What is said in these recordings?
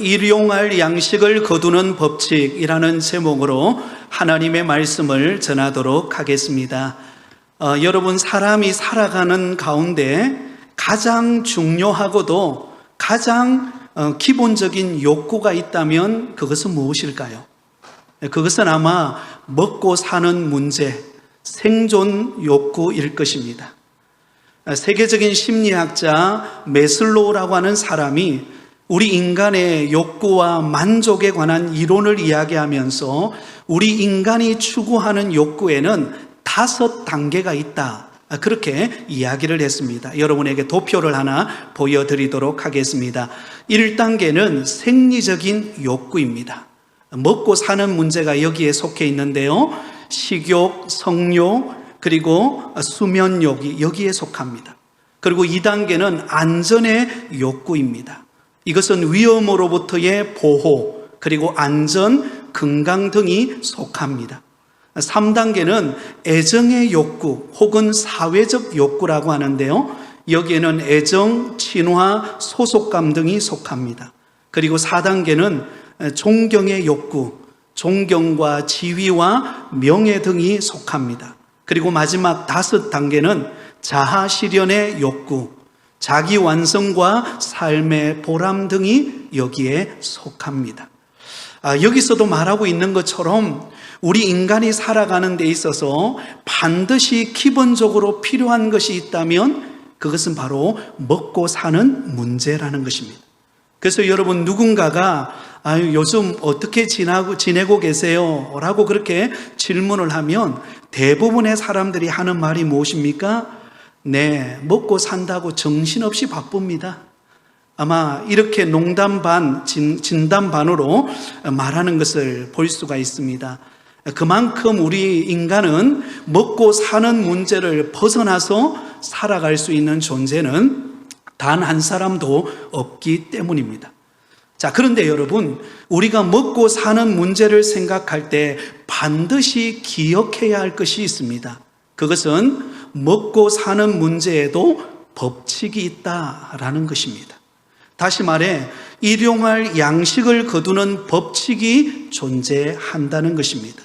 일용할 양식을 거두는 법칙이라는 제목으로 하나님의 말씀을 전하도록 하겠습니다. 여러분, 사람이 살아가는 가운데 가장 중요하고도 가장 기본적인 욕구가 있다면 그것은 무엇일까요? 그것은 아마 먹고 사는 문제, 생존 욕구일 것입니다. 세계적인 심리학자 메슬로우라고 하는 사람이 우리 인간의 욕구와 만족에 관한 이론을 이야기하면서 우리 인간이 추구하는 욕구에는 5단계가 있다, 그렇게 이야기를 했습니다. 여러분에게 도표를 하나 보여드리도록 하겠습니다. 1단계는 생리적인 욕구입니다. 먹고 사는 문제가 여기에 속해 있는데요, 식욕, 성욕, 그리고 수면욕이 여기에 속합니다. 그리고 2단계는 안전의 욕구입니다. 이것은 위험으로부터의 보호, 그리고 안전, 건강 등이 속합니다. 3단계는 애정의 욕구 혹은 사회적 욕구라고 하는데요, 여기에는 애정, 친화, 소속감 등이 속합니다. 그리고 4단계는 존경의 욕구, 존경과 지위와 명예 등이 속합니다. 그리고 마지막 5단계는 자아 실현의 욕구, 자기 완성과 삶의 보람 등이 여기에 속합니다. 여기서도 말하고 있는 것처럼 우리 인간이 살아가는 데 있어서 반드시 기본적으로 필요한 것이 있다면 그것은 바로 먹고 사는 문제라는 것입니다. 그래서 여러분, 누군가가 요즘 어떻게 지내고 계세요? 라고 그렇게 질문을 하면 대부분의 사람들이 하는 말이 무엇입니까? 네, 먹고 산다고 정신없이 바쁩니다. 아마 이렇게 농담 반, 진담 반으로 말하는 것을 볼 수가 있습니다. 그만큼 우리 인간은 먹고 사는 문제를 벗어나서 살아갈 수 있는 존재는 단 한 사람도 없기 때문입니다. 자, 그런데 여러분, 우리가 먹고 사는 문제를 생각할 때 반드시 기억해야 할 것이 있습니다. 그것은 먹고 사는 문제에도 법칙이 있다라는 것입니다. 다시 말해, 일용할 양식을 거두는 법칙이 존재한다는 것입니다.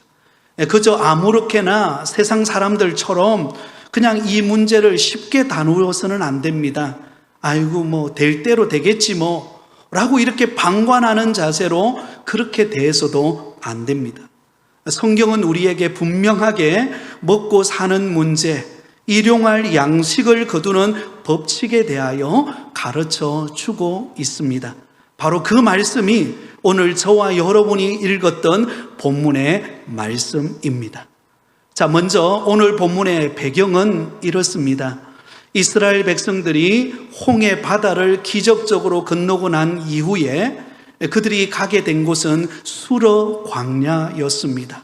그저 아무렇게나 세상 사람들처럼 그냥 이 문제를 쉽게 다루어서는 안 됩니다. 아이고, 뭐 될 대로 되겠지 뭐 라고 이렇게 방관하는 자세로 그렇게 대해서도 안 됩니다. 성경은 우리에게 분명하게 먹고 사는 문제, 일용할 양식을 거두는 법칙에 대하여 가르쳐 주고 있습니다. 바로 그 말씀이 오늘 저와 여러분이 읽었던 본문의 말씀입니다. 자, 먼저 오늘 본문의 배경은 이렇습니다. 이스라엘 백성들이 홍해 바다를 기적적으로 건너고 난 이후에 그들이 가게 된 곳은 수르 광야였습니다.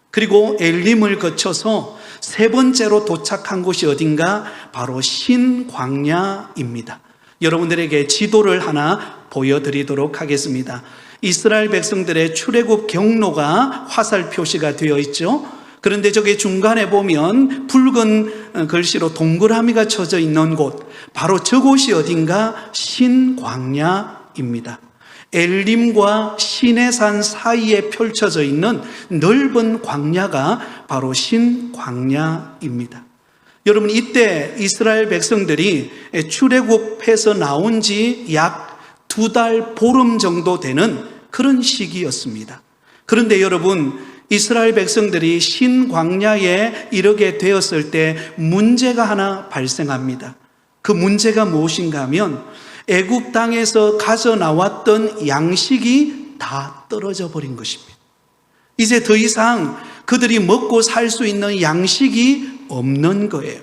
그리고 엘림을 거쳐서 3번째로 도착한 곳이 어딘가? 바로 신 광야입니다. 여러분들에게 지도를 하나 보여드리도록 하겠습니다. 이스라엘 백성들의 출애굽 경로가 화살 표시가 되어 있죠. 그런데 저기 중간에 보면 붉은 글씨로 동그라미가 쳐져 있는 곳, 바로 저곳이 어딘가? 신광야입니다. 엘림과 시내산 사이에 펼쳐져 있는 넓은 광야가 바로 신광야입니다. 여러분, 이때 이스라엘 백성들이 출애굽해서 나온 지 약 2달 보름 정도 되는 그런 시기였습니다. 그런데 여러분, 이스라엘 백성들이 신광야에 이르게 되었을 때 문제가 하나 발생합니다. 그 문제가 무엇인가 하면 애굽 땅에서 가져 나왔던 양식이 다 떨어져 버린 것입니다. 이제 더 이상 그들이 먹고 살 수 있는 양식이 없는 거예요.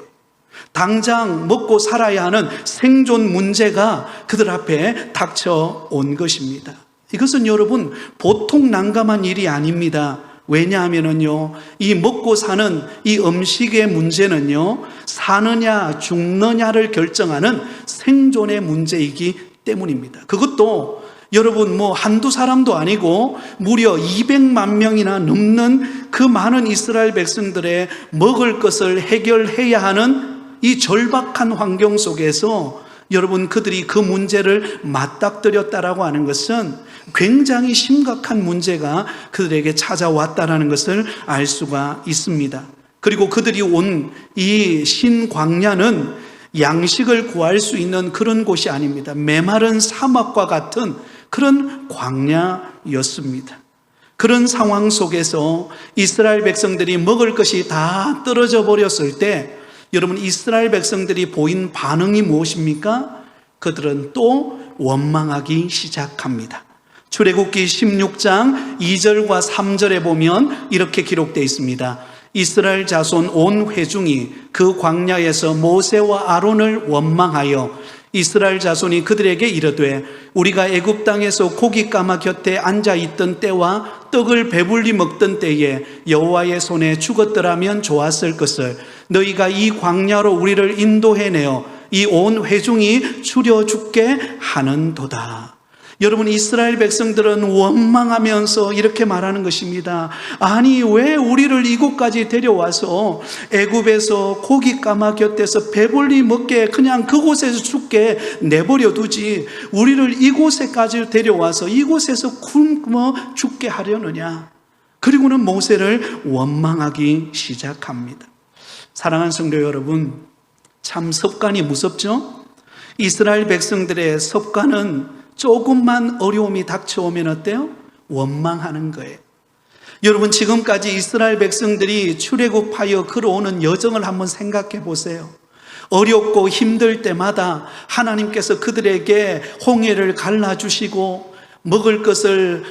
당장 먹고 살아야 하는 생존 문제가 그들 앞에 닥쳐온 것입니다. 이것은 여러분, 보통 난감한 일이 아닙니다. 왜냐하면요, 이 먹고 사는 이 음식의 문제는요, 사느냐 죽느냐를 결정하는 생존의 문제이기 때문입니다. 그것도 여러분, 뭐 한두 사람도 아니고 무려 200만 명이나 넘는 그 많은 이스라엘 백성들의 먹을 것을 해결해야 하는 이 절박한 환경 속에서 여러분, 그들이 그 문제를 맞닥뜨렸다라고 하는 것은 굉장히 심각한 문제가 그들에게 찾아왔다라는 것을 알 수가 있습니다. 그리고 그들이 온 이 신광야는 양식을 구할 수 있는 그런 곳이 아닙니다. 메마른 사막과 같은 그런 광야였습니다. 그런 상황 속에서 이스라엘 백성들이 먹을 것이 다 떨어져 버렸을 때 여러분, 이스라엘 백성들이 보인 반응이 무엇입니까? 그들은 또 원망하기 시작합니다. 출애굽기 16장 2절과 3절에 보면 이렇게 기록되어 있습니다. 이스라엘 자손 온 회중이 그 광야에서 모세와 아론을 원망하여 이스라엘 자손이 그들에게 이르되 우리가 애굽 땅에서 고기 까마 곁에 앉아 있던 때와 떡을 배불리 먹던 때에 여호와의 손에 죽었더라면 좋았을 것을 너희가 이 광야로 우리를 인도해내어 이 온 회중이 추려 죽게 하는도다. 여러분, 이스라엘 백성들은 원망하면서 이렇게 말하는 것입니다. 아니, 왜 우리를 이곳까지 데려와서 애굽에서 고기 까마 곁에서 배불리 먹게 그냥 그곳에서 죽게 내버려 두지, 우리를 이곳에까지 데려와서 이곳에서 굶어 죽게 하려느냐. 그리고는 모세를 원망하기 시작합니다. 사랑하는 성도 여러분, 참 습관이 무섭죠? 이스라엘 백성들의 습관은 조금만 어려움이 닥쳐오면 어때요? 원망하는 거예요. 여러분, 지금까지 이스라엘 백성들이 출애굽하여 걸어오는 여정을 한번 생각해 보세요. 어렵고 힘들 때마다 하나님께서 그들에게 홍해를 갈라주시고 먹을 것을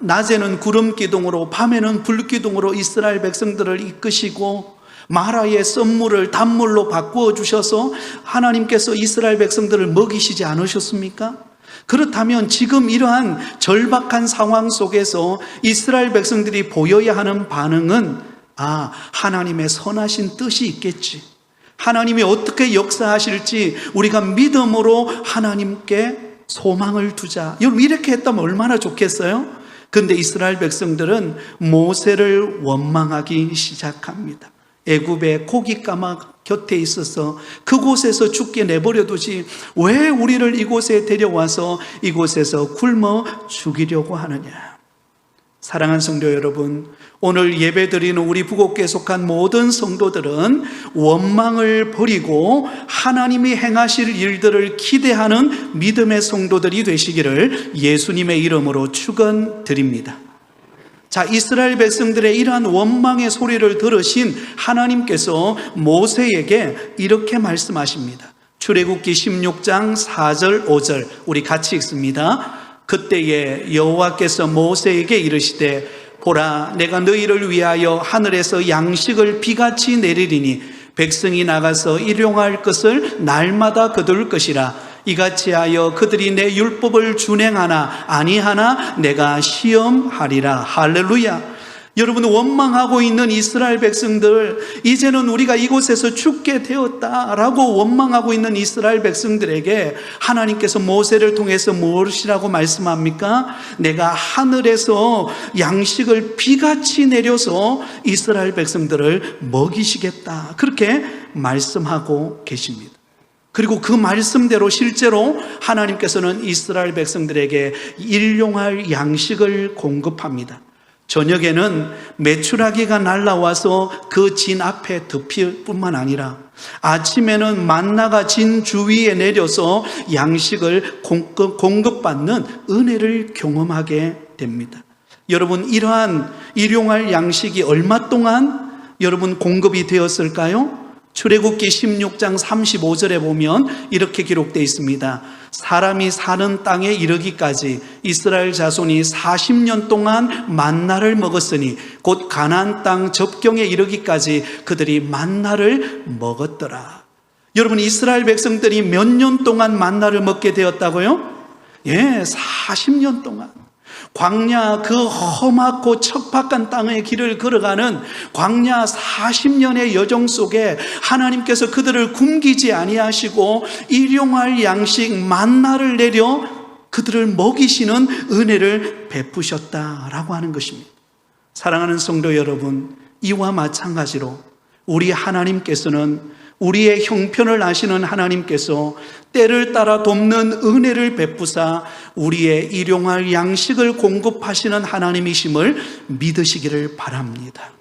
낮에는 구름 기둥으로 밤에는 불 기둥으로 이스라엘 백성들을 이끄시고 마라의 썬물을 단물로 바꾸어 주셔서 하나님께서 이스라엘 백성들을 먹이시지 않으셨습니까? 그렇다면 지금 이러한 절박한 상황 속에서 이스라엘 백성들이 보여야 하는 반응은 하나님의 선하신 뜻이 있겠지, 하나님이 어떻게 역사하실지 우리가 믿음으로 하나님께 소망을 두자. 여러분, 이렇게 했다면 얼마나 좋겠어요? 그런데 이스라엘 백성들은 모세를 원망하기 시작합니다. 애굽의 고기 까마 곁에 있어서 그곳에서 죽게 내버려 두지 왜 우리를 이곳에 데려와서 이곳에서 굶어 죽이려고 하느냐. 사랑하는 성도 여러분, 오늘 예배드리는 우리 부곡교에 속한 모든 성도들은 원망을 버리고 하나님이 행하실 일들을 기대하는 믿음의 성도들이 되시기를 예수님의 이름으로 축원드립니다. 자, 이스라엘 백성들의 이러한 원망의 소리를 들으신 하나님께서 모세에게 이렇게 말씀하십니다. 출애굽기 16장 4절 5절 우리 같이 읽습니다. 그때에 여호와께서 모세에게 이르시되 보라, 내가 너희를 위하여 하늘에서 양식을 비같이 내리리니 백성이 나가서 일용할 것을 날마다 거둘 것이라. 이같이 하여 그들이 내 율법을 준행하나 아니하나 내가 시험하리라. 할렐루야. 여러분, 원망하고 있는 이스라엘 백성들, 이제는 우리가 이곳에서 죽게 되었다라고 원망하고 있는 이스라엘 백성들에게 하나님께서 모세를 통해서 무엇이라고 말씀합니까? 내가 하늘에서 양식을 비같이 내려서 이스라엘 백성들을 먹이시겠다, 그렇게 말씀하고 계십니다. 그리고 그 말씀대로 실제로 하나님께서는 이스라엘 백성들에게 일용할 양식을 공급합니다. 저녁에는 메추라기가 날아와서 그 진 앞에 덮일 뿐만 아니라 아침에는 만나가 진 주위에 내려서 양식을 공급받는 은혜를 경험하게 됩니다. 여러분, 이러한 일용할 양식이 얼마 동안 여러분 공급이 되었을까요? 출애굽기 16장 35절에 보면 이렇게 기록되어 있습니다. 사람이 사는 땅에 이르기까지 이스라엘 자손이 40년 동안 만나를 먹었으니 곧 가나안 땅 접경에 이르기까지 그들이 만나를 먹었더라. 여러분, 이스라엘 백성들이 몇 년 동안 만나를 먹게 되었다고요? 40년 동안. 광야, 그 험하고 척박한 땅의 길을 걸어가는 광야 40년의 여정 속에 하나님께서 그들을 굶기지 아니하시고 일용할 양식 만나를 내려 그들을 먹이시는 은혜를 베푸셨다라고 하는 것입니다. 사랑하는 성도 여러분, 이와 마찬가지로 우리 하나님께서는 우리의 형편을 아시는 하나님께서 때를 따라 돕는 은혜를 베푸사 우리의 일용할 양식을 공급하시는 하나님이심을 믿으시기를 바랍니다.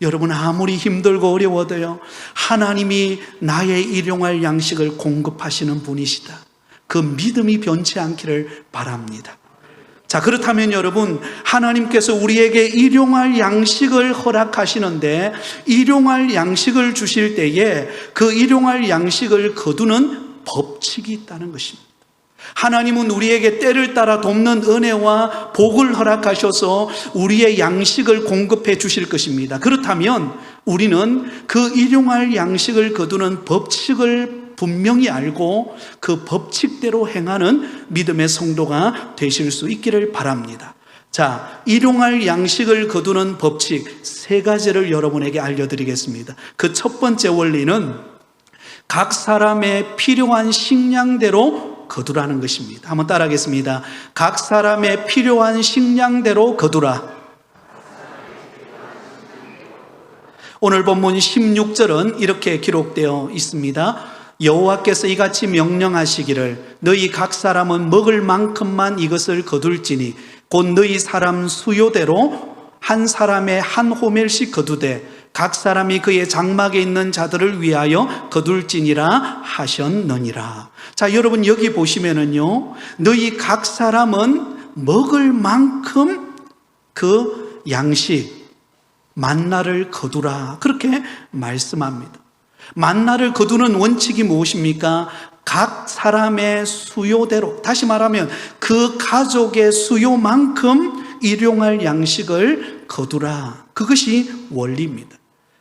여러분, 아무리 힘들고 어려워도요, 하나님이 나의 일용할 양식을 공급하시는 분이시다. 그 믿음이 변치 않기를 바랍니다. 자, 그렇다면 여러분, 하나님께서 우리에게 일용할 양식을 허락하시는데 일용할 양식을 주실 때에 그 일용할 양식을 거두는 법칙이 있다는 것입니다. 하나님은 우리에게 때를 따라 돕는 은혜와 복을 허락하셔서 우리의 양식을 공급해 주실 것입니다. 그렇다면 우리는 그 일용할 양식을 거두는 법칙을 분명히 알고 그 법칙대로 행하는 믿음의 성도가 되실 수 있기를 바랍니다. 자, 일용할 양식을 거두는 법칙 3가지를 여러분에게 알려드리겠습니다. 그 첫 번째 원리는 각 사람의 필요한 식량대로 거두라는 것입니다. 한번 따라하겠습니다. 각 사람의 필요한 식량대로 거두라. 오늘 본문 16절은 이렇게 기록되어 있습니다. 여호와께서 이같이 명령하시기를 너희 각 사람은 먹을 만큼만 이것을 거둘지니 곧 너희 사람 수요대로 한 사람의 한 호멜씩 거두되 각 사람이 그의 장막에 있는 자들을 위하여 거둘지니라 하셨느니라. 자, 여러분 여기 보시면은요, 너희 각 사람은 먹을 만큼 그 양식 만나를 거두라, 그렇게 말씀합니다. 만나를 거두는 원칙이 무엇입니까? 각 사람의 수요대로, 다시 말하면 그 가족의 수요만큼 일용할 양식을 거두라. 그것이 원리입니다.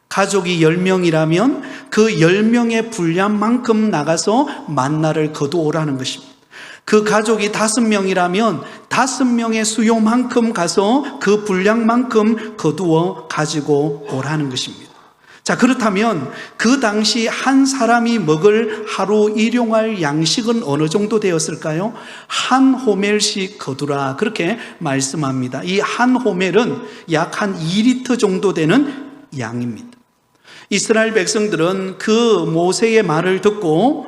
가족이 10명이라면 그 10명의 분량만큼 나가서 만나를 거두오라는 것입니다. 그 가족이 5명이라면 5명의 수요만큼 가서 그 분량만큼 거두어 가지고 오라는 것입니다. 자, 그렇다면 그 당시 한 사람이 먹을 하루 일용할 양식은 어느 정도 되었을까요? 한 호멜씩 거두라, 그렇게 말씀합니다. 이 한 호멜은 약 한 2리터 정도 되는 양입니다. 이스라엘 백성들은 그 모세의 말을 듣고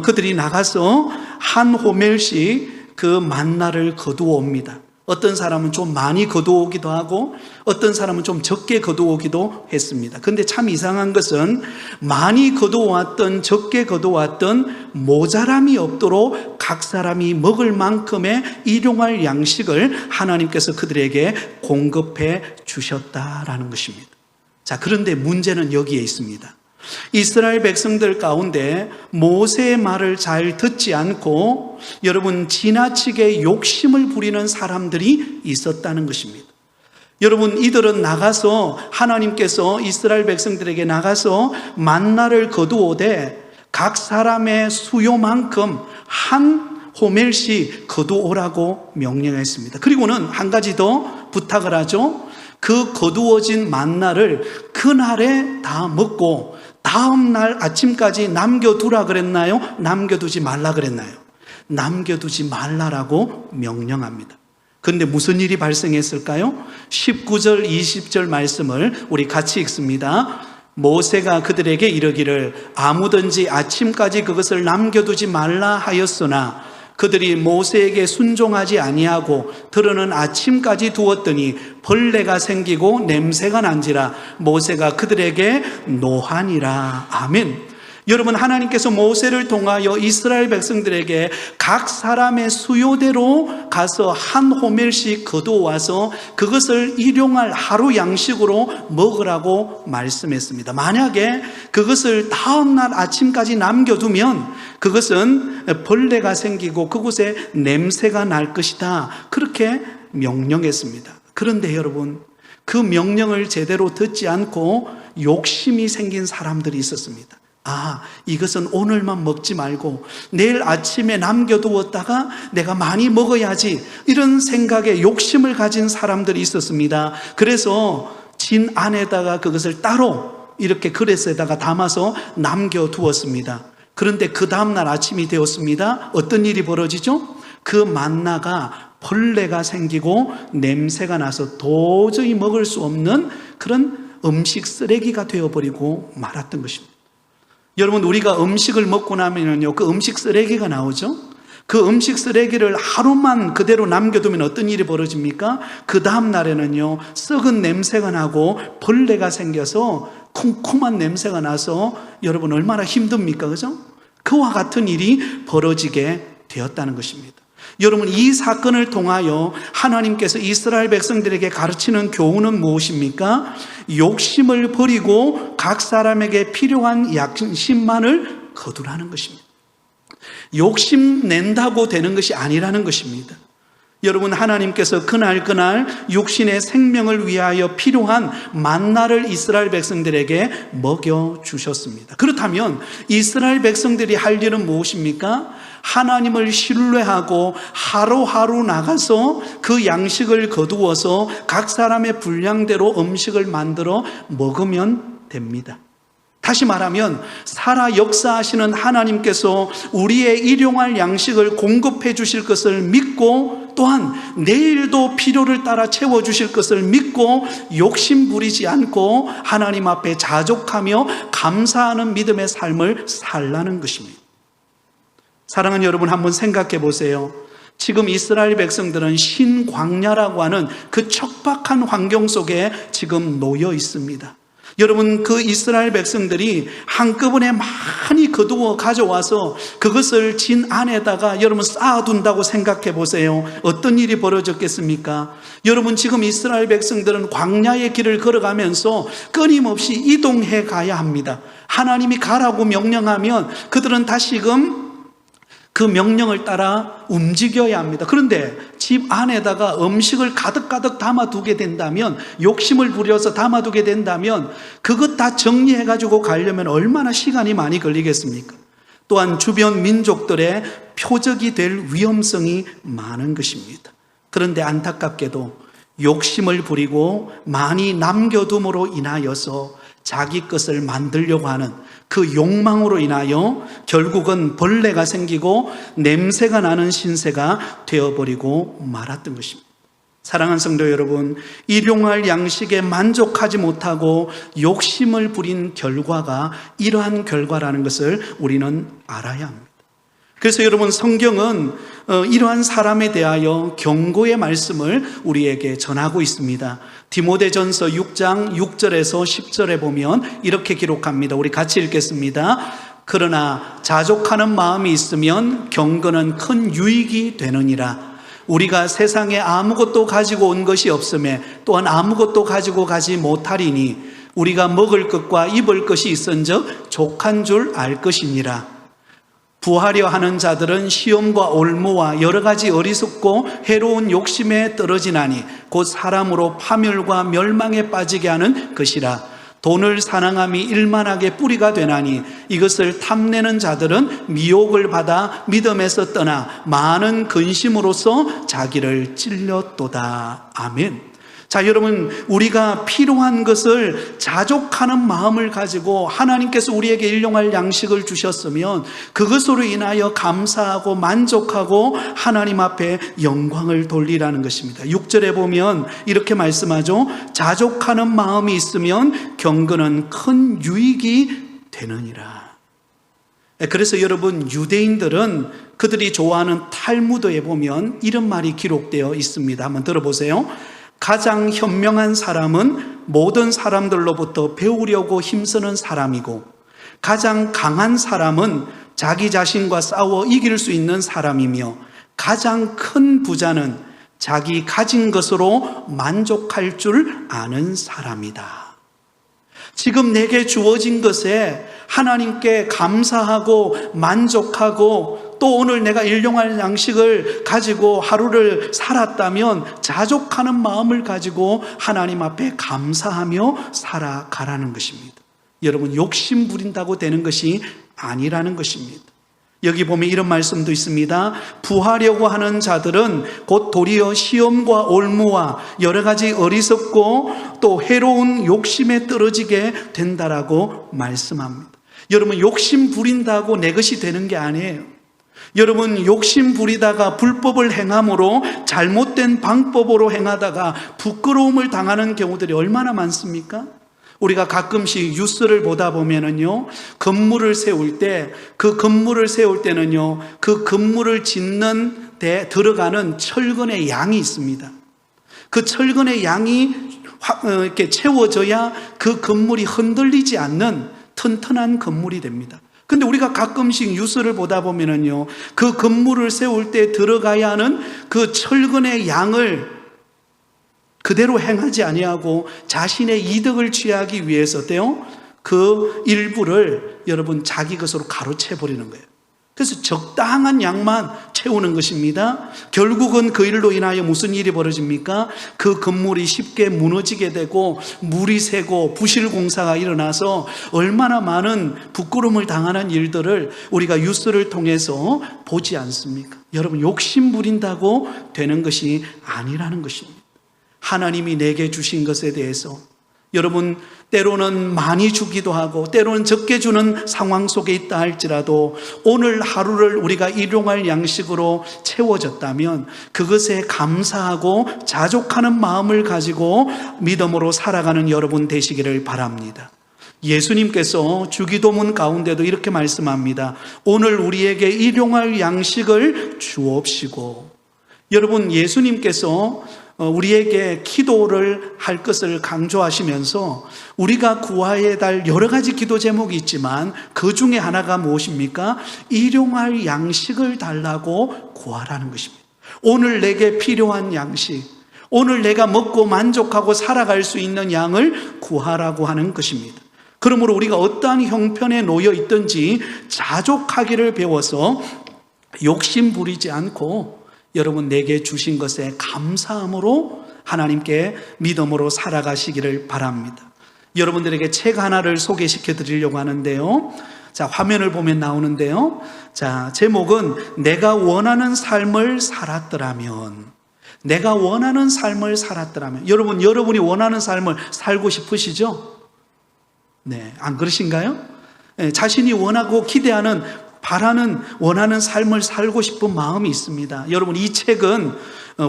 그들이 나가서 한 호멜씩 그 만나를 거두옵니다. 어떤 사람은 좀 많이 거두오기도 하고 어떤 사람은 좀 적게 거두오기도 했습니다. 그런데 참 이상한 것은 많이 거두어왔던 적게 거두어왔던 모자람이 없도록 각 사람이 먹을 만큼의 일용할 양식을 하나님께서 그들에게 공급해 주셨다라는 것입니다. 자, 그런데 문제는 여기에 있습니다. 이스라엘 백성들 가운데 모세의 말을 잘 듣지 않고 여러분 지나치게 욕심을 부리는 사람들이 있었다는 것입니다. 여러분, 이들은 나가서 하나님께서 이스라엘 백성들에게 나가서 만나를 거두오되 각 사람의 수요만큼 한 호멜씩 거두오라고 명령했습니다. 그리고는 한 가지 더 부탁을 하죠. 그 거두어진 만나를 그날에 다 먹고 다음 날 아침까지 남겨두라 그랬나요? 남겨두지 말라 그랬나요? 남겨두지 말라라고 명령합니다. 그런데 무슨 일이 발생했을까요? 19절 20절 말씀을 우리 같이 읽습니다. 모세가 그들에게 이르기를 아무든지 아침까지 그것을 남겨두지 말라 하였으나 그들이 모세에게 순종하지 아니하고 들으는 아침까지 두었더니 벌레가 생기고 냄새가 난지라 모세가 그들에게 노하니라. 아멘. 여러분, 하나님께서 모세를 통하여 이스라엘 백성들에게 각 사람의 수요대로 가서 한 호멜씩 거두어와서 그것을 일용할 하루 양식으로 먹으라고 말씀했습니다. 만약에 그것을 다음 날 아침까지 남겨두면 그것은 벌레가 생기고 그곳에 냄새가 날 것이다, 그렇게 명령했습니다. 그런데 여러분, 그 명령을 제대로 듣지 않고 욕심이 생긴 사람들이 있었습니다. 아, 이것은 오늘만 먹지 말고 내일 아침에 남겨두었다가 내가 많이 먹어야지, 이런 생각에 욕심을 가진 사람들이 있었습니다. 그래서 진 안에다가 그것을 따로 이렇게 그릇에다가 담아서 남겨두었습니다. 그런데 그 다음날 아침이 되었습니다. 어떤 일이 벌어지죠? 그 만나가 벌레가 생기고 냄새가 나서 도저히 먹을 수 없는 그런 음식 쓰레기가 되어버리고 말았던 것입니다. 여러분, 우리가 음식을 먹고 나면요, 그 음식 쓰레기가 나오죠? 그 음식 쓰레기를 하루만 그대로 남겨두면 어떤 일이 벌어집니까? 그 다음 날에는요, 썩은 냄새가 나고 벌레가 생겨서 쿰쿰한 냄새가 나서 여러분 얼마나 힘듭니까? 그죠? 그와 같은 일이 벌어지게 되었다는 것입니다. 여러분, 이 사건을 통하여 하나님께서 이스라엘 백성들에게 가르치는 교훈은 무엇입니까? 욕심을 버리고 각 사람에게 필요한 양심만을 거두라는 것입니다. 욕심 낸다고 되는 것이 아니라는 것입니다. 여러분, 하나님께서 그날 육신의 생명을 위하여 필요한 만나를 이스라엘 백성들에게 먹여주셨습니다. 그렇다면 이스라엘 백성들이 할 일은 무엇입니까? 하나님을 신뢰하고 하루하루 나가서 그 양식을 거두어서 각 사람의 분량대로 음식을 만들어 먹으면 됩니다. 다시 말하면 살아 역사하시는 하나님께서 우리의 일용할 양식을 공급해 주실 것을 믿고, 또한 내일도 필요를 따라 채워주실 것을 믿고 욕심 부리지 않고 하나님 앞에 자족하며 감사하는 믿음의 삶을 살라는 것입니다. 사랑하는 여러분, 한번 생각해 보세요. 지금 이스라엘 백성들은 신광야라고 하는 그 척박한 환경 속에 지금 놓여 있습니다. 여러분, 그 이스라엘 백성들이 한꺼번에 많이 거두어 가져와서 그것을 진 안에다가 여러분 쌓아둔다고 생각해 보세요. 어떤 일이 벌어졌겠습니까? 여러분, 지금 이스라엘 백성들은 광야의 길을 걸어가면서 끊임없이 이동해 가야 합니다. 하나님이 가라고 명령하면 그들은 다시금 그 명령을 따라 움직여야 합니다. 그런데 집 안에다가 음식을 가득가득 담아두게 된다면, 욕심을 부려서 담아두게 된다면 그것 다 정리해가지고 가려면 얼마나 시간이 많이 걸리겠습니까? 또한 주변 민족들의 표적이 될 위험성이 많은 것입니다. 그런데 안타깝게도 욕심을 부리고 많이 남겨둠으로 인하여서 자기 것을 만들려고 하는 그 욕망으로 인하여 결국은 벌레가 생기고 냄새가 나는 신세가 되어버리고 말았던 것입니다. 사랑하는 성도 여러분, 일용할 양식에 만족하지 못하고 욕심을 부린 결과가 이러한 결과라는 것을 우리는 알아야 합니다. 그래서 여러분, 성경은 이러한 사람에 대하여 경고의 말씀을 우리에게 전하고 있습니다. 디모데전서 6장 6절에서 10절에 보면 이렇게 기록합니다. 우리 같이 읽겠습니다. 그러나 자족하는 마음이 있으면 경건은 큰 유익이 되느니라. 우리가 세상에 아무것도 가지고 온 것이 없음에 또한 아무것도 가지고 가지 못하리니 우리가 먹을 것과 입을 것이 있은즉 족한 줄 알 것이니라. 부하려 하는 자들은 시험과 올무와 여러 가지 어리석고 해로운 욕심에 떨어지나니 곧 사람으로 파멸과 멸망에 빠지게 하는 것이라. 돈을 사랑함이 일만하게 뿌리가 되나니 이것을 탐내는 자들은 미혹을 받아 믿음에서 떠나 많은 근심으로써 자기를 찔렸도다. 아멘. 자, 여러분, 우리가 필요한 것을 자족하는 마음을 가지고 하나님께서 우리에게 일용할 양식을 주셨으면 그것으로 인하여 감사하고 만족하고 하나님 앞에 영광을 돌리라는 것입니다. 6절에 보면 이렇게 말씀하죠. 자족하는 마음이 있으면 경건은 큰 유익이 되느니라. 그래서 여러분, 유대인들은 그들이 좋아하는 탈무드에 보면 이런 말이 기록되어 있습니다. 한번 들어보세요. 가장 현명한 사람은 모든 사람들로부터 배우려고 힘쓰는 사람이고, 가장 강한 사람은 자기 자신과 싸워 이길 수 있는 사람이며, 가장 큰 부자는 자기 가진 것으로 만족할 줄 아는 사람이다. 지금 내게 주어진 것에 하나님께 감사하고 만족하고 또 오늘 내가 일용할 양식을 가지고 하루를 살았다면 자족하는 마음을 가지고 하나님 앞에 감사하며 살아가라는 것입니다. 여러분, 욕심 부린다고 되는 것이 아니라는 것입니다. 여기 보면 이런 말씀도 있습니다. 부하려고 하는 자들은 곧 도리어 시험과 올무와 여러 가지 어리석고 또 해로운 욕심에 떨어지게 된다라고 말씀합니다. 여러분, 욕심 부린다고 내 것이 되는 게 아니에요. 여러분, 욕심 부리다가 불법을 행함으로 잘못된 방법으로 행하다가 부끄러움을 당하는 경우들이 얼마나 많습니까? 우리가 가끔씩 뉴스를 보다 보면은요, 건물을 세울 때, 그 건물을 세울 때는요, 그 건물을 짓는 데 들어가는 철근의 양이 있습니다. 그 철근의 양이 이렇게 채워져야 그 건물이 흔들리지 않는 튼튼한 건물이 됩니다. 근데 우리가 가끔씩 뉴스를 보다 보면은요, 그 건물을 세울 때 들어가야 하는 그 철근의 양을 그대로 행하지 아니하고 자신의 이득을 취하기 위해서요, 그 일부를 여러분 자기 것으로 가로채 버리는 거예요. 그래서 적당한 양만 채우는 것입니다. 결국은 그 일로 인하여 무슨 일이 벌어집니까? 그 건물이 쉽게 무너지게 되고 물이 새고 부실 공사가 일어나서 얼마나 많은 부끄러움을 당하는 일들을 우리가 뉴스를 통해서 보지 않습니까? 여러분, 욕심 부린다고 되는 것이 아니라는 것입니다. 하나님이 내게 주신 것에 대해서 여러분, 때로는 많이 주기도 하고 때로는 적게 주는 상황 속에 있다 할지라도 오늘 하루를 우리가 일용할 양식으로 채워졌다면 그것에 감사하고 자족하는 마음을 가지고 믿음으로 살아가는 여러분 되시기를 바랍니다. 예수님께서 주기도문 가운데도 이렇게 말씀합니다. 오늘 우리에게 일용할 양식을 주옵시고. 여러분, 예수님께서 우리에게 기도를 할 것을 강조하시면서 우리가 구해야 할 여러 가지 기도 제목이 있지만 그 중에 하나가 무엇입니까? 일용할 양식을 달라고 구하라는 것입니다. 오늘 내게 필요한 양식, 오늘 내가 먹고 만족하고 살아갈 수 있는 양을 구하라고 하는 것입니다. 그러므로 우리가 어떠한 형편에 놓여 있든지 자족하기를 배워서 욕심 부리지 않고 여러분, 내게 주신 것에 감사함으로 하나님께 믿음으로 살아가시기를 바랍니다. 여러분들에게 책 하나를 소개시켜 드리려고 하는데요. 자, 화면을 보면 나오는데요. 자, 제목은 내가 원하는 삶을 살았더라면. 내가 원하는 삶을 살았더라면. 여러분, 여러분이 원하는 삶을 살고 싶으시죠? 네, 안 그러신가요? 네, 자신이 원하고 기대하는 바라는 원하는 삶을 살고 싶은 마음이 있습니다. 여러분, 이 책은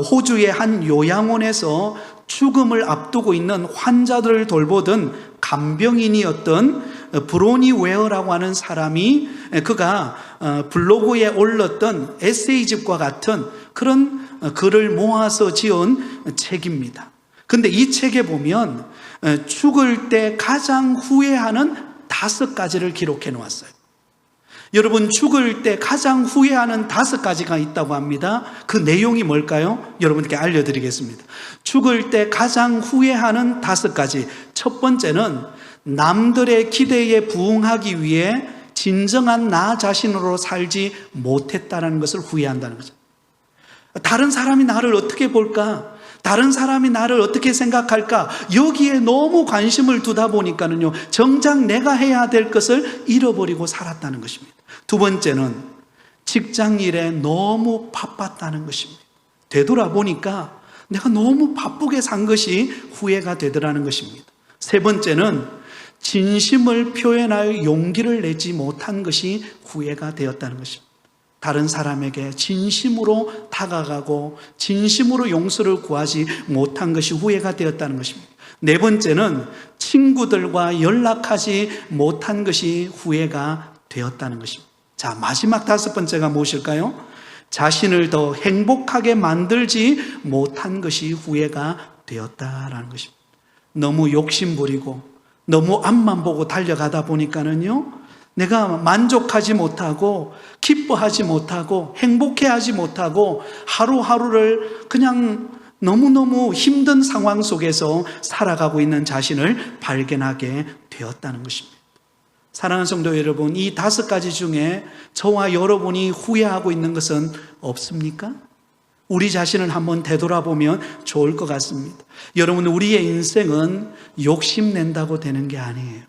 호주의 한 요양원에서 죽음을 앞두고 있는 환자들을 돌보던 간병인이었던 브로니 웨어라고 하는 사람이 그가 블로그에 올렸던 에세이집과 같은 그런 글을 모아서 지은 책입니다. 근데 이 책에 보면 죽을 때 가장 후회하는 5가지를 기록해 놓았어요. 여러분, 죽을 때 가장 후회하는 5가지가 있다고 합니다. 그 내용이 뭘까요? 여러분께 알려드리겠습니다. 죽을 때 가장 후회하는 5가지. 첫 번째는 남들의 기대에 부응하기 위해 진정한 나 자신으로 살지 못했다는 것을 후회한다는 거죠. 다른 사람이 나를 어떻게 볼까? 다른 사람이 나를 어떻게 생각할까? 여기에 너무 관심을 두다 보니까는요, 정작 내가 해야 될 것을 잃어버리고 살았다는 것입니다. 두 번째는 직장 일에 너무 바빴다는 것입니다. 되돌아보니까 내가 너무 바쁘게 산 것이 후회가 되더라는 것입니다. 세 번째는 진심을 표현할 용기를 내지 못한 것이 후회가 되었다는 것입니다. 다른 사람에게 진심으로 다가가고 진심으로 용서를 구하지 못한 것이 후회가 되었다는 것입니다. 네 번째는 친구들과 연락하지 못한 것이 후회가 되었다는 것입니다. 자, 마지막 5번째가 무엇일까요? 자신을 더 행복하게 만들지 못한 것이 후회가 되었다라는 것입니다. 너무 욕심부리고 너무 앞만 보고 달려가다 보니까는요, 내가 만족하지 못하고 기뻐하지 못하고 행복해하지 못하고 하루하루를 그냥 너무너무 힘든 상황 속에서 살아가고 있는 자신을 발견하게 되었다는 것입니다. 사랑하는 성도 여러분, 이 5가지 중에 저와 여러분이 후회하고 있는 것은 없습니까? 우리 자신을 한번 되돌아보면 좋을 것 같습니다. 여러분, 우리의 인생은 욕심낸다고 되는 게 아니에요.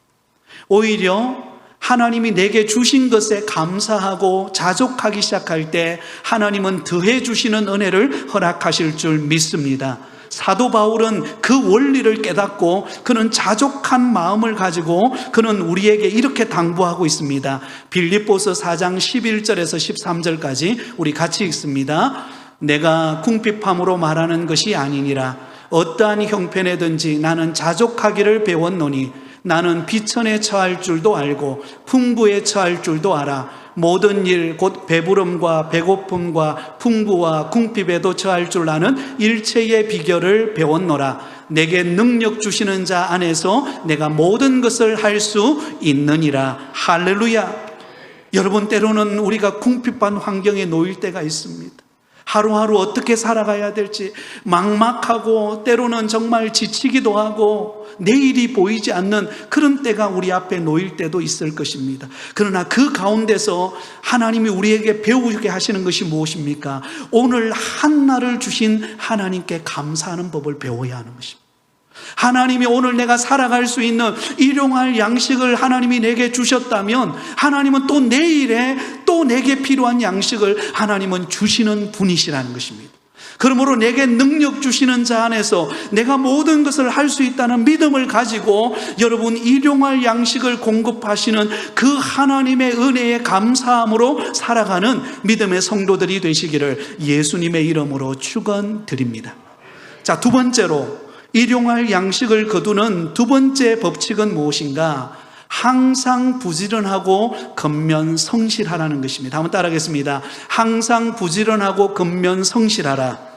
오히려 하나님이 내게 주신 것에 감사하고 자족하기 시작할 때 하나님은 더해 주시는 은혜를 허락하실 줄 믿습니다. 사도 바울은 그 원리를 깨닫고 그는 자족한 마음을 가지고 그는 우리에게 이렇게 당부하고 있습니다. 빌립보서 4장 11절에서 13절까지 우리 같이 읽습니다. 내가 궁핍함으로 말하는 것이 아니니라. 어떠한 형편에든지 나는 자족하기를 배웠노니 나는 비천에 처할 줄도 알고 풍부에 처할 줄도 알아. 모든 일 곧 배부름과 배고픔과 풍부와 궁핍에도 처할 줄 아는 일체의 비결을 배웠노라. 내게 능력 주시는 자 안에서 내가 모든 것을 할 수 있느니라. 할렐루야. 여러분, 때로는 우리가 궁핍한 환경에 놓일 때가 있습니다. 하루하루 어떻게 살아가야 될지 막막하고 때로는 정말 지치기도 하고 내일이 보이지 않는 그런 때가 우리 앞에 놓일 때도 있을 것입니다. 그러나 그 가운데서 하나님이 우리에게 배우게 하시는 것이 무엇입니까? 오늘 한날을 주신 하나님께 감사하는 법을 배워야 하는 것입니다. 하나님이 오늘 내가 살아갈 수 있는 일용할 양식을 하나님이 내게 주셨다면 하나님은 또 내일에 또 내게 필요한 양식을 하나님은 주시는 분이시라는 것입니다. 그러므로 내게 능력 주시는 자 안에서 내가 모든 것을 할 수 있다는 믿음을 가지고 여러분, 일용할 양식을 공급하시는 그 하나님의 은혜에 감사함으로 살아가는 믿음의 성도들이 되시기를 예수님의 이름으로 축원드립니다. 자, 두 번째로 일용할 양식을 거두는 두 번째 법칙은 무엇인가? 항상 부지런하고 근면성실하라는 것입니다. 한번 따라하겠습니다. 항상 부지런하고 근면성실하라.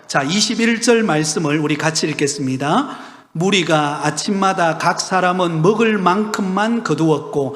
자, 21절 말씀을 우리 같이 읽겠습니다. 무리가 아침마다 각 사람은 먹을 만큼만 거두었고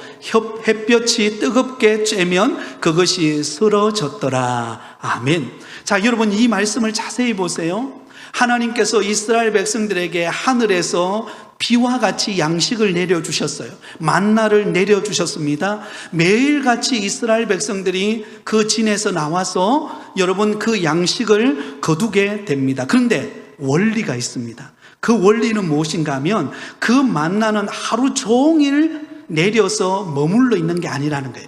햇볕이 뜨겁게 쬐면 그것이 쓰러졌더라. 아멘. 자, 여러분, 이 말씀을 자세히 보세요. 하나님께서 이스라엘 백성들에게 하늘에서 비와 같이 양식을 내려주셨어요. 만나를 내려주셨습니다. 매일같이 이스라엘 백성들이 그 진에서 나와서 여러분, 그 양식을 거두게 됩니다. 그런데 원리가 있습니다. 그 원리는 무엇인가 하면 그 만나는 하루 종일 내려서 머물러 있는 게 아니라는 거예요.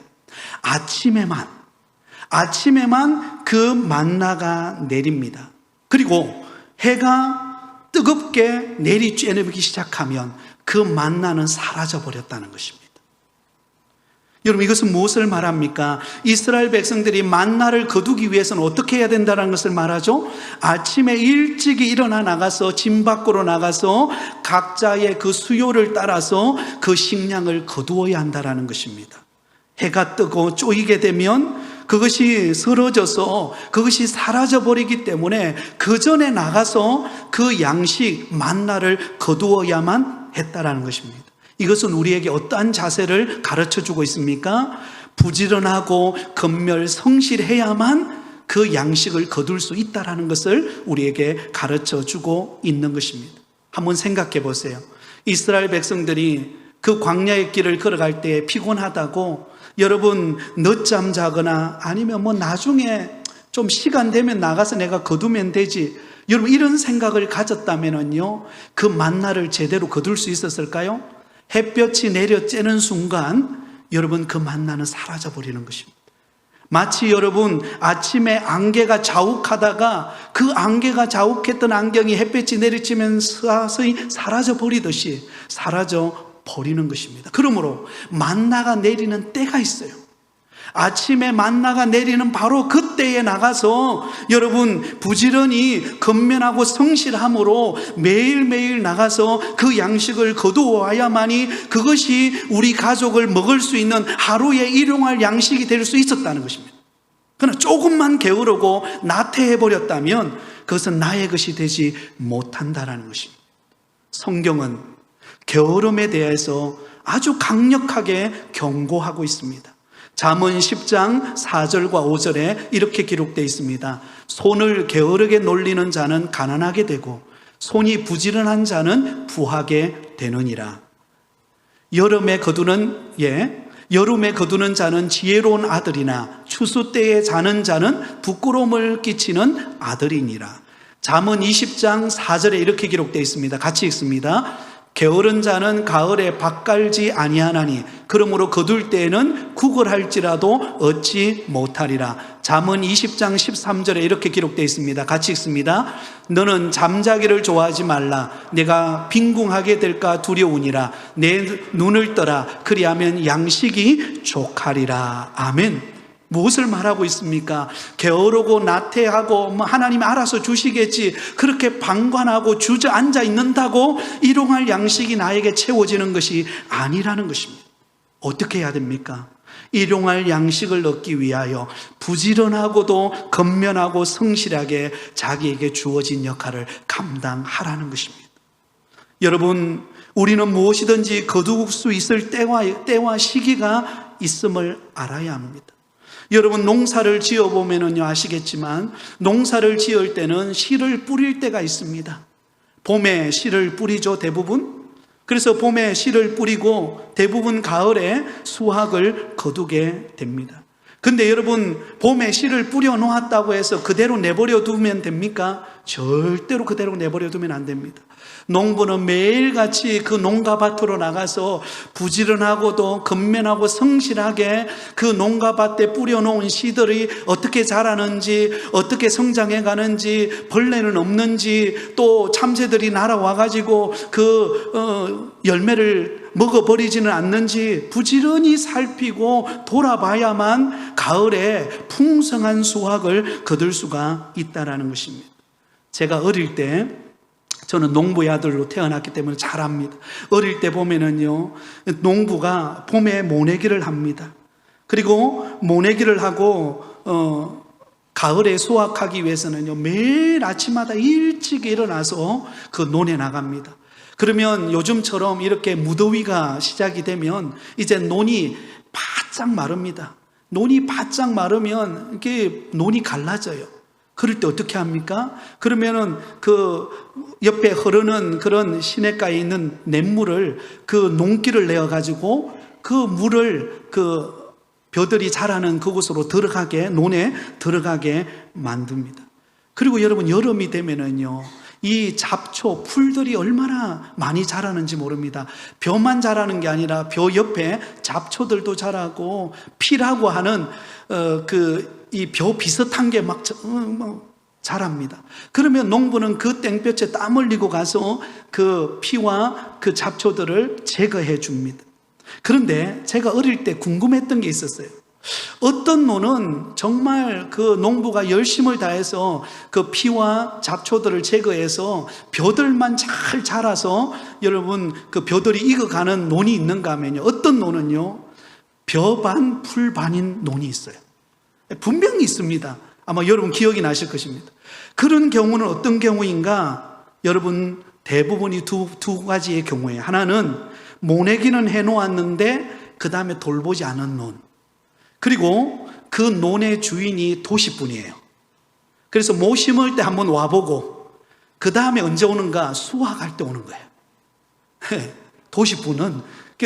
아침에만 그 만나가 내립니다. 그리고 해가 뜨겁게 내리쬐내기 시작하면 그 만나는 사라져 버렸다는 것입니다. 여러분, 이것은 무엇을 말합니까? 이스라엘 백성들이 만나를 거두기 위해서는 어떻게 해야 된다는 것을 말하죠? 아침에 일찍이 일어나 나가서 진 밖으로 나가서 각자의 그 수요를 따라서 그 식량을 거두어야 한다는 것입니다. 해가 뜨고 쪼이게 되면 그것이 쓰러져서 그것이 사라져버리기 때문에 그 전에 나가서 그 양식 만나를 거두어야만 했다라는 것입니다. 이것은 우리에게 어떠한 자세를 가르쳐주고 있습니까? 부지런하고 근면성실해야만 그 양식을 거둘 수 있다라는 것을 우리에게 가르쳐주고 있는 것입니다. 한번 생각해 보세요. 이스라엘 백성들이 그 광야의 길을 걸어갈 때 피곤하다고 여러분 늦잠 자거나 아니면 나중에 좀 시간 되면 나가서 내가 거두면 되지, 여러분 이런 생각을 가졌다면요 그 만나를 제대로 거둘 수 있었을까요? 햇볕이 내려쬐는 순간 여러분 그 만나는 사라져 버리는 것입니다. 마치 여러분 아침에 안개가 자욱하다가 그 안개가 자욱했던 안경이 햇볕이 내리쬐면 서서히 사라져 버리듯이 사라져 버리는 것입니다. 그러므로 만나가 내리는 때가 있어요. 아침에 만나가 내리는 바로 그때에 나가서 여러분 부지런히 근면하고 성실함으로 매일매일 나가서 그 양식을 거두어야만이 그것이 우리 가족을 먹을 수 있는 하루의 일용할 양식이 될 수 있었다는 것입니다. 그러나 조금만 게으르고 나태해버렸다면 그것은 나의 것이 되지 못한다는 것입니다. 성경은 게으름에 대해서 아주 강력하게 경고하고 있습니다. 잠언 10장 4절과 5절에 이렇게 기록되어 있습니다. 손을 게으르게 놀리는 자는 가난하게 되고 손이 부지런한 자는 부하게 되느니라. 여름에 거두는 자는 지혜로운 아들이나 추수 때에 자는 자는 부끄러움을 끼치는 아들이니라. 잠언 20장 4절에 이렇게 기록되어 있습니다. 같이 읽습니다. 게으른 자는 가을에 밭 갈지 아니하나니 그러므로 거둘 때에는 구걸할지라도 얻지 못하리라. 잠언 20장 13절에 이렇게 기록되어 있습니다. 같이 읽습니다. 너는 잠자기를 좋아하지 말라. 내가 빈궁하게 될까 두려우니라. 내 눈을 떠라. 그리하면 양식이 족하리라. 아멘. 무엇을 말하고 있습니까? 게으르고 나태하고 하나님이 알아서 주시겠지, 그렇게 방관하고 주저앉아 있는다고 일용할 양식이 나에게 채워지는 것이 아니라는 것입니다. 어떻게 해야 됩니까? 일용할 양식을 얻기 위하여 부지런하고도 건면하고 성실하게 자기에게 주어진 역할을 감당하라는 것입니다. 여러분, 우리는 무엇이든지 거둘 수 있을 때와 시기가 있음을 알아야 합니다. 여러분, 농사를 지어보면요 아시겠지만, 농사를 지을 때는 씨를 뿌릴 때가 있습니다. 봄에 씨를 뿌리죠, 대부분. 그래서 봄에 씨를 뿌리고 대부분 가을에 수확을 거두게 됩니다. 근데 여러분, 봄에 씨를 뿌려 놓았다고 해서 그대로 내버려 두면 됩니까? 절대로 그대로 내버려 두면 안 됩니다. 농부는 매일같이 그 농가밭으로 나가서 부지런하고도 건면하고 성실하게 그 농가밭에 뿌려놓은 씨들이 어떻게 자라는지, 어떻게 성장해 가는지, 벌레는 없는지, 또 참새들이 날아와가지고 열매를 먹어버리지는 않는지 부지런히 살피고 돌아봐야만 가을에 풍성한 수확을 거둘 수가 있다는 것입니다. 제가 어릴 때, 저는 농부의 아들로 태어났기 때문에 잘 압니다. 어릴 때 보면은요, 농부가 봄에 모내기를 합니다. 그리고 모내기를 하고 가을에 수확하기 위해서는요, 매일 아침마다 일찍 일어나서 그 논에 나갑니다. 그러면 요즘처럼 이렇게 무더위가 시작이 되면 이제 논이 바짝 마릅니다. 논이 바짝 마르면 이렇게 논이 갈라져요. 그럴 때 어떻게 합니까? 그러면은 그 옆에 흐르는 그런 시냇가에 있는 냇물을, 그 농기를 내어가지고 그 물을 그 벼들이 자라는 그곳으로 들어가게, 논에 들어가게 만듭니다. 그리고 여러분, 여름이 되면은요, 이 잡초, 풀들이 얼마나 많이 자라는지 모릅니다. 벼만 자라는 게 아니라 벼 옆에 잡초들도 자라고 피라고 하는 이 벼 비슷한 게 막 자랍니다. 그러면 농부는 그 땡볕에 땀 흘리고 가서 그 피와 그 잡초들을 제거해 줍니다. 그런데 제가 어릴 때 궁금했던 게 있었어요. 어떤 논은 정말 그 농부가 열심을 다해서 그 피와 잡초들을 제거해서 벼들만 잘 자라서 여러분 그 벼들이 익어가는 논이 있는가 하면요, 어떤 논은요 벼 반 풀 반인 논이 있어요. 분명히 있습니다. 아마 여러분 기억이 나실 것입니다. 그런 경우는 어떤 경우인가? 여러분, 대부분이 두 가지의 경우예요. 하나는 모내기는 해놓았는데 그 다음에 돌보지 않은 논, 그리고 그 논의 주인이 도시분이에요. 그래서 모 심을 때 한번 와보고 그 다음에 언제 오는가? 수확할 때 오는 거예요. 도시분은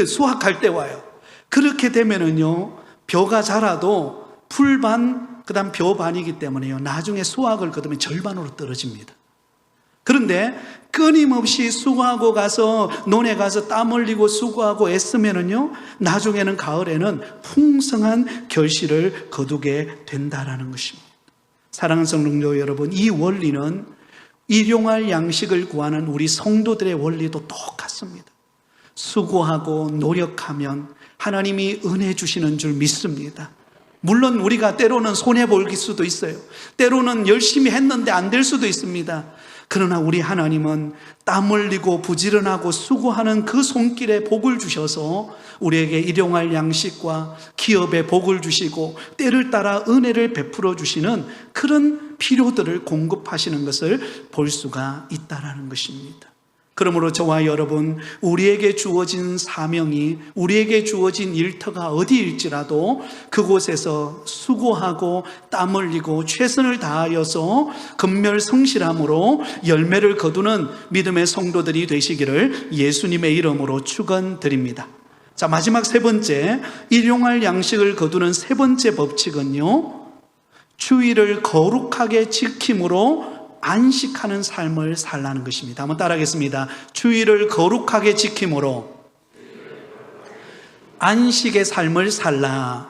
수확할 때 와요. 그렇게 되면은요, 벼가 자라도 풀반, 그 다음 벼 반이기 때문에요, 나중에 수확을 거두면 절반으로 떨어집니다. 그런데 끊임없이 수고하고 가서 논에 가서 땀 흘리고 수고하고 애쓰면은요, 나중에는 가을에는 풍성한 결실을 거두게 된다라는 것입니다. 사랑하는 성도 여러분, 이 원리는 일용할 양식을 구하는 우리 성도들의 원리도 똑같습니다. 수고하고 노력하면 하나님이 은혜 주시는 줄 믿습니다. 물론 우리가 때로는 손해볼 수도 있어요. 때로는 열심히 했는데 안 될 수도 있습니다. 그러나 우리 하나님은 땀 흘리고 부지런하고 수고하는 그 손길에 복을 주셔서 우리에게 일용할 양식과 기업에 복을 주시고 때를 따라 은혜를 베풀어 주시는 그런 필요들을 공급하시는 것을 볼 수가 있다는 것입니다. 그러므로 저와 여러분, 우리에게 주어진 사명이, 우리에게 주어진 일터가 어디일지라도 그곳에서 수고하고 땀 흘리고 최선을 다하여서 건멸성실함으로 열매를 거두는 믿음의 성도들이 되시기를 예수님의 이름으로 축원드립니다. 자, 마지막 세 번째, 일용할 양식을 거두는 세 번째 법칙은요, 주의를 거룩하게 지킴으로 안식하는 삶을 살라는 것입니다. 한번 따라하겠습니다. 주의를 거룩하게 지킴으로 안식의 삶을 살라.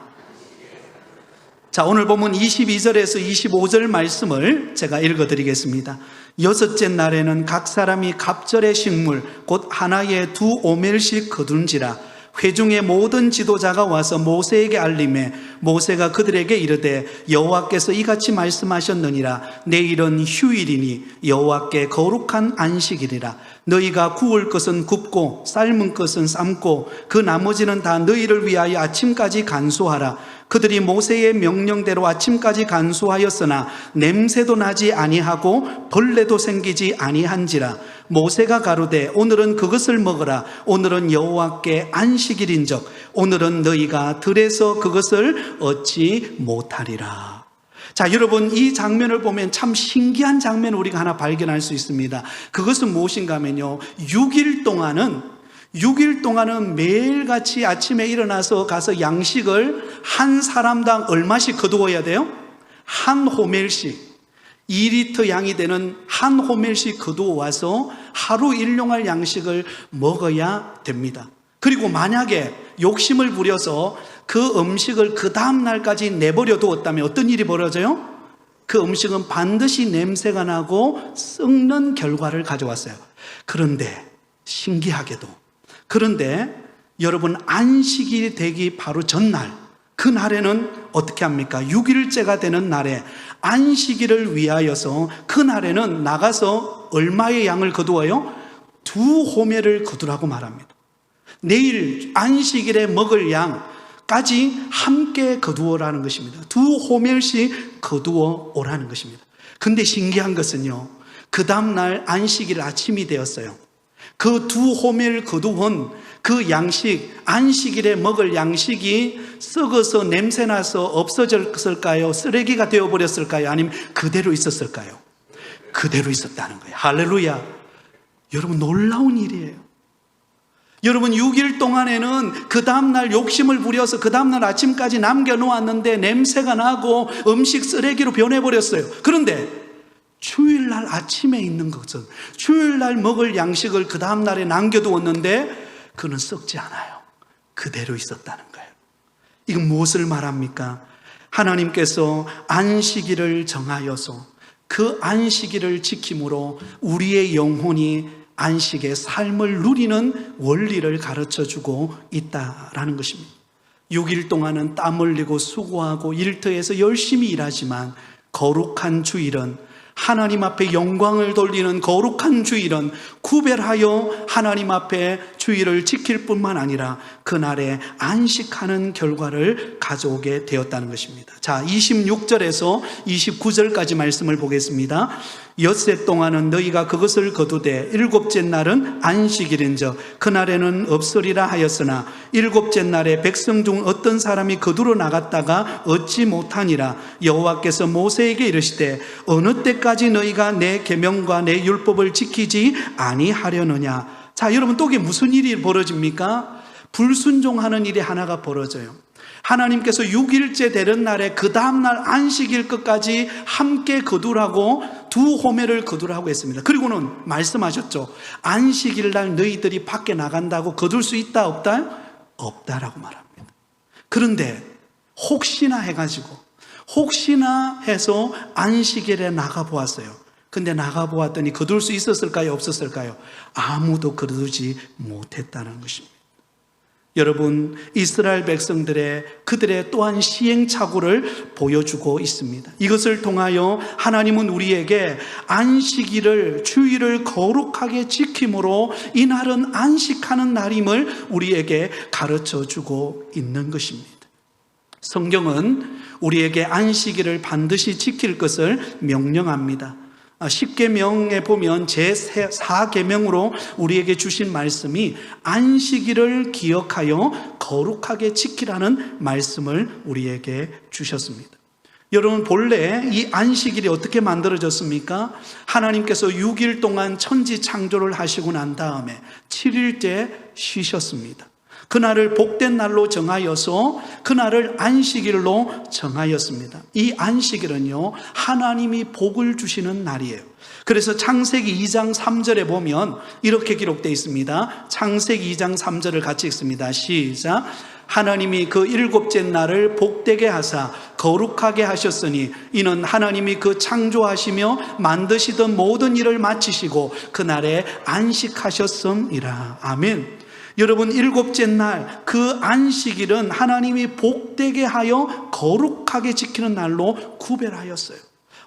자, 오늘 본문 22절에서 25절 말씀을 제가 읽어드리겠습니다. 여섯째 날에는 각 사람이 갑절의 식물 곧 하나에 2 오멜씩 거둔지라. 회중의 모든 지도자가 와서 모세에게 알림해 모세가 그들에게 이르되 여호와께서 이같이 말씀하셨느니라. 내일은 휴일이니 여호와께 거룩한 안식일이라. 너희가 구울 것은 굽고 삶은 것은 삶고 그 나머지는 다 너희를 위하여 아침까지 간수하라. 그들이 모세의 명령대로 아침까지 간수하였으나 냄새도 나지 아니하고 벌레도 생기지 아니한지라. 모세가 가로되 오늘은 그것을 먹으라. 오늘은 여호와께 안식일인즉 오늘은 너희가 들에서 그것을 얻지 못하리라. 자, 여러분, 이 장면을 보면 참 신기한 장면을 우리가 하나 발견할 수 있습니다. 그것은 무엇인가 하면요, 6일 동안은 매일같이 아침에 일어나서 가서 양식을 한 사람당 얼마씩 거두어야 돼요? 한 호멜씩, 2리터 양이 되는 한 호멜씩 거두어 와서 하루 일용할 양식을 먹어야 됩니다. 그리고 만약에 욕심을 부려서 그 음식을 그 다음 날까지 내버려 두었다면 어떤 일이 벌어져요? 그 음식은 반드시 냄새가 나고 썩는 결과를 가져왔어요. 그런데 신기하게도, 그런데 여러분, 안식일이 되기 바로 전날, 그날에는 어떻게 합니까? 6일째가 되는 날에 안식일을 위하여서 그날에는 나가서 얼마의 양을 거두어요? 2호멜을 거두라고 말합니다. 내일 안식일에 먹을 양까지 함께 거두어라는 것입니다. 2호멜씩 거두어 오라는 것입니다. 근데 신기한 것은요, 그 다음날 안식일 아침이 되었어요. 그 2호멜 거두온 그 양식, 안식일에 먹을 양식이 썩어서 냄새나서 없어졌을까요? 쓰레기가 되어버렸을까요? 아니면 그대로 있었을까요? 그대로 있었다는 거예요. 할렐루야. 여러분, 놀라운 일이에요. 여러분, 6일 동안에는 그 다음날 욕심을 부려서 그 다음날 아침까지 남겨놓았는데 냄새가 나고 음식 쓰레기로 변해버렸어요. 그런데 주일날 아침에 있는 것은, 주일날 먹을 양식을 그 다음날에 남겨두었는데 그는 썩지 않아요. 그대로 있었다는 거예요. 이건 무엇을 말합니까? 하나님께서 안식일을 정하여서 그 안식일을 지킴으로 우리의 영혼이 안식의 삶을 누리는 원리를 가르쳐주고 있다라는 것입니다. 6일 동안은 땀 흘리고 수고하고 일터에서 열심히 일하지만 거룩한 주일은, 하나님 앞에 영광을 돌리는 거룩한 주일은 구별하여 하나님 앞에 주일을 지킬 뿐만 아니라 그날에 안식하는 결과를 가져오게 되었다는 것입니다. 자, 26절에서 29절까지 말씀을 보겠습니다. 엿새 동안은 너희가 그것을 거두되 일곱째 날은 안식일인즉 그날에는 없으리라 하였으나 일곱째 날에 백성 중 어떤 사람이 거두러 나갔다가 얻지 못하니라. 여호와께서 모세에게 이르시되 어느 때까지 너희가 내 계명과 내 율법을 지키지 아니하려느냐. 자, 여러분, 또 이게 무슨 일이 벌어집니까? 불순종하는 일이 하나가 벌어져요. 하나님께서 6일째 되는 날에 그 다음날 안식일 끝까지 함께 거두라고 2호멜을 거두라고 했습니다. 그리고는 말씀하셨죠. 안식일 날 너희들이 밖에 나간다고 거둘 수 있다 없다? 없다라고 말합니다. 그런데 혹시나 해서 안식일에 나가보았어요. 근데 나가보았더니 거둘 수 있었을까요? 없었을까요? 아무도 거두지 못했다는 것입니다. 여러분, 이스라엘 백성들의 그들의 또한 시행착오를 보여주고 있습니다. 이것을 통하여 하나님은 우리에게 안식일을, 주일을 거룩하게 지킴으로 이날은 안식하는 날임을 우리에게 가르쳐주고 있는 것입니다. 성경은 우리에게 안식일을 반드시 지킬 것을 명령합니다. 10계명에 보면 제4계명으로 우리에게 주신 말씀이 안식일을 기억하여 거룩하게 지키라는 말씀을 우리에게 주셨습니다. 여러분, 본래 이 안식일이 어떻게 만들어졌습니까? 하나님께서 6일 동안 천지 창조를 하시고 난 다음에 7일째 쉬셨습니다. 그날을 복된 날로 정하여서 그날을 안식일로 정하였습니다. 이 안식일은요, 하나님이 복을 주시는 날이에요. 그래서 창세기 2장 3절에 보면 이렇게 기록되어 있습니다. 창세기 2장 3절을 같이 읽습니다. 시작. 하나님이 그 일곱째 날을 복되게 하사 거룩하게 하셨으니 이는 하나님이 그 창조하시며 만드시던 모든 일을 마치시고 그날에 안식하셨음이라. 아멘. 여러분, 일곱째 날, 그 안식일은 하나님이 복되게 하여 거룩하게 지키는 날로 구별하였어요.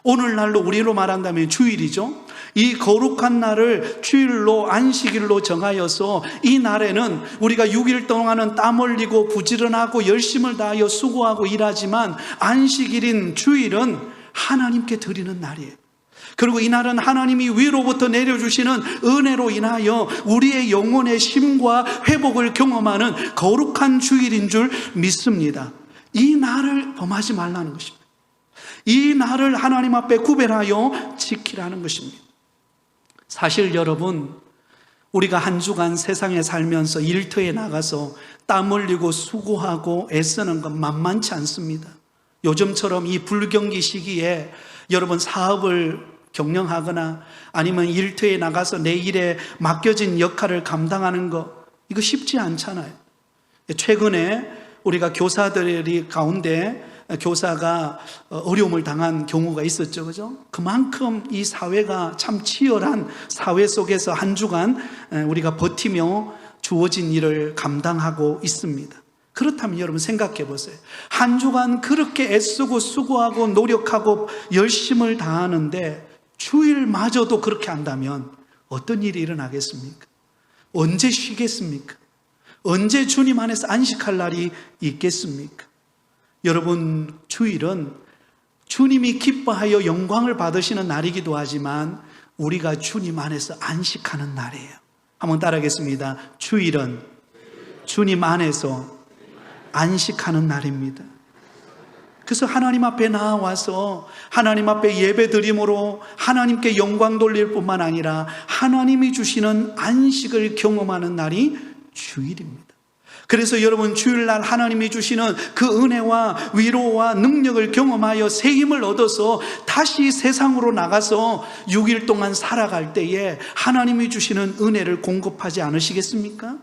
오늘날로 우리로 말한다면 주일이죠. 이 거룩한 날을 주일로, 안식일로 정하여서 이 날에는 우리가 6일 동안은 땀 흘리고 부지런하고 열심을 다하여 수고하고 일하지만 안식일인 주일은 하나님께 드리는 날이에요. 그리고 이 날은 하나님이 위로부터 내려주시는 은혜로 인하여 우리의 영혼의 쉼과 회복을 경험하는 거룩한 주일인 줄 믿습니다. 이 날을 범하지 말라는 것입니다. 이 날을 하나님 앞에 구별하여 지키라는 것입니다. 사실 여러분, 우리가 한 주간 세상에 살면서 일터에 나가서 땀 흘리고 수고하고 애쓰는 건 만만치 않습니다. 요즘처럼 이 불경기 시기에 여러분 사업을 경영하거나 아니면 일터에 나가서 내 일에 맡겨진 역할을 감당하는 거, 이거 쉽지 않잖아요. 최근에 우리가 교사들이 가운데 교사가 어려움을 당한 경우가 있었죠. 그죠? 그만큼 이 사회가 참 치열한 사회 속에서 한 주간 우리가 버티며 주어진 일을 감당하고 있습니다. 그렇다면 여러분 생각해 보세요. 한 주간 그렇게 애쓰고 수고하고 노력하고 열심을 다하는데 주일마저도 그렇게 한다면 어떤 일이 일어나겠습니까? 언제 쉬겠습니까? 언제 주님 안에서 안식할 날이 있겠습니까? 여러분, 주일은 주님이 기뻐하여 영광을 받으시는 날이기도 하지만 우리가 주님 안에서 안식하는 날이에요. 한번 따라하겠습니다. 주일은 주님 안에서 안식하는 날입니다. 그래서 하나님 앞에 나와서 하나님 앞에 예배 드림으로 하나님께 영광 돌릴 뿐만 아니라 하나님이 주시는 안식을 경험하는 날이 주일입니다. 그래서 여러분, 주일날 하나님이 주시는 그 은혜와 위로와 능력을 경험하여 새 힘을 얻어서 다시 세상으로 나가서 6일 동안 살아갈 때에 하나님이 주시는 은혜를 공급하지 않으시겠습니까?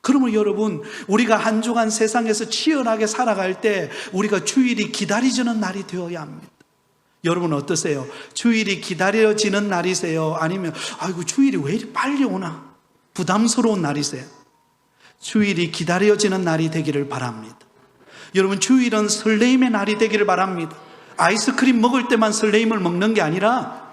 그러면 여러분, 우리가 한 주간 세상에서 치열하게 살아갈 때 우리가 주일이 기다려지는 날이 되어야 합니다. 여러분 어떠세요? 주일이 기다려지는 날이세요? 아니면 아이고 주일이 왜 이리 빨리 오나? 부담스러운 날이세요? 주일이 기다려지는 날이 되기를 바랍니다. 여러분, 주일은 설레임의 날이 되기를 바랍니다. 아이스크림 먹을 때만 설레임을 먹는 게 아니라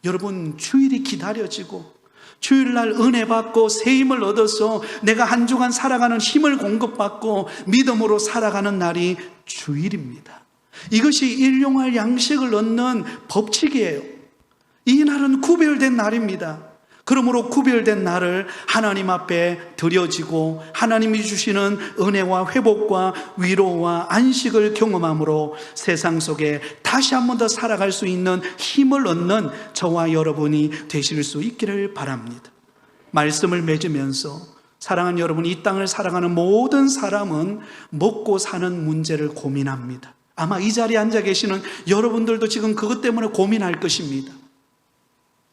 여러분, 주일이 기다려지고 주일날 은혜 받고 새 힘을 얻어서 내가 한 주간 살아가는 힘을 공급받고 믿음으로 살아가는 날이 주일입니다. 이것이 일용할 양식을 얻는 법칙이에요. 이 날은 구별된 날입니다. 그러므로 구별된 날을 하나님 앞에 드려지고 하나님이 주시는 은혜와 회복과 위로와 안식을 경험함으로 세상 속에 다시 한 번 더 살아갈 수 있는 힘을 얻는 저와 여러분이 되실 수 있기를 바랍니다. 말씀을 맺으면서 사랑하는 여러분, 이 땅을 살아가는 모든 사람은 먹고 사는 문제를 고민합니다. 아마 이 자리에 앉아 계시는 여러분들도 지금 그것 때문에 고민할 것입니다.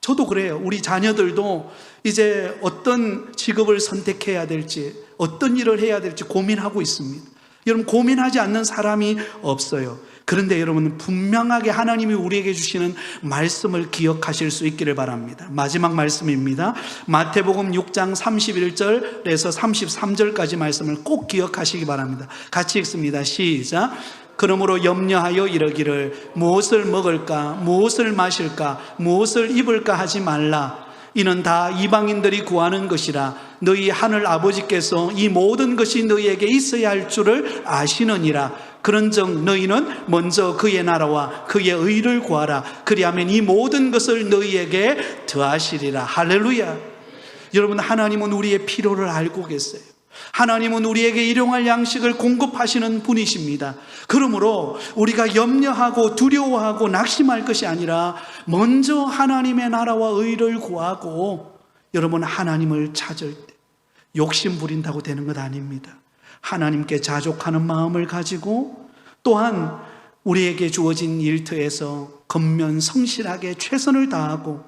저도 그래요. 우리 자녀들도 이제 어떤 직업을 선택해야 될지, 어떤 일을 해야 될지 고민하고 있습니다. 여러분, 고민하지 않는 사람이 없어요. 그런데 여러분, 분명하게 하나님이 우리에게 주시는 말씀을 기억하실 수 있기를 바랍니다. 마지막 말씀입니다. 마태복음 6장 31절에서 33절까지 말씀을 꼭 기억하시기 바랍니다. 같이 읽습니다. 시작. 그러므로 염려하여 이르기를 무엇을 먹을까, 무엇을 마실까, 무엇을 입을까 하지 말라. 이는 다 이방인들이 구하는 것이라. 너희 하늘 아버지께서 이 모든 것이 너희에게 있어야 할 줄을 아시느니라. 그런즉 너희는 먼저 그의 나라와 그의 의를 구하라. 그리하면 이 모든 것을 너희에게 더하시리라. 할렐루야. 여러분, 하나님은 우리의 필요를 알고 계세요. 하나님은 우리에게 일용할 양식을 공급하시는 분이십니다. 그러므로 우리가 염려하고 두려워하고 낙심할 것이 아니라 먼저 하나님의 나라와 의를 구하고, 여러분, 하나님을 찾을 때 욕심 부린다고 되는 것 아닙니다. 하나님께 자족하는 마음을 가지고 또한 우리에게 주어진 일터에서 겉면 성실하게 최선을 다하고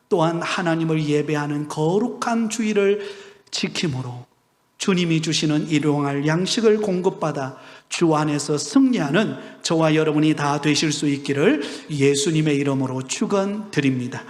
또한 하나님을 예배하는 거룩한 주의를 지킴으로 주님이 주시는 일용할 양식을 공급받아 주 안에서 승리하는 저와 여러분이 다 되실 수 있기를 예수님의 이름으로 축원드립니다.